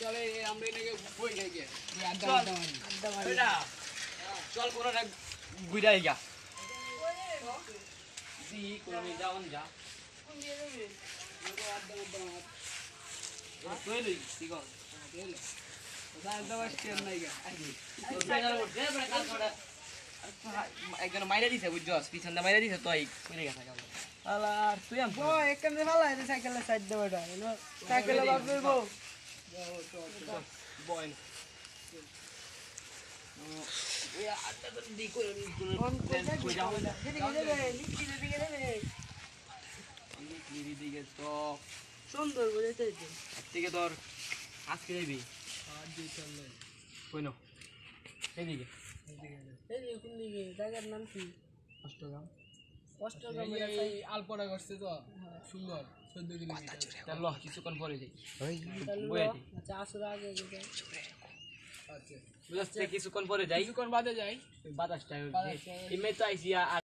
চলে আমরা এদিকে বই খাই গে আড্ডা মারি চল কোন না গুইরাই গা দি কোন যাওন যা কোন দিয়ে যাবে তুই লই ঠিক আছে একজন মাইরা দিছে বুঝছস পিছন দা মাইরা দিছে তুই কইরে গেছা কাম আলা আর তুই আম ও একদম ভালো আছে সাইকেলের সাইড দেওয়াটা হলো সাইকেলে বাপ দেবো বয় ওই আটটা তো দি কই কই যাও না দিকে যাবে দিকে যাবে অনেক লিরি দিকে তো সুন্দর করে চাইছে থেকে তোর আজকে যাবি কই না এদিকে এই কোন দিকে জায়গার নাম কি অষ্টগ্রাম অষ্টগ্রাম এই আলপনা করছে তো সুন্দর 14 কিলোমিটার চল কিছুক্ষণ পরে যাই আচ্ছা আসুর আগে যাই আচ্ছা বুঝছ কিছুক্ষণ পরে যাই কিছুক্ষণ বাদে যাই বাতাসটা এমনি তো আইসি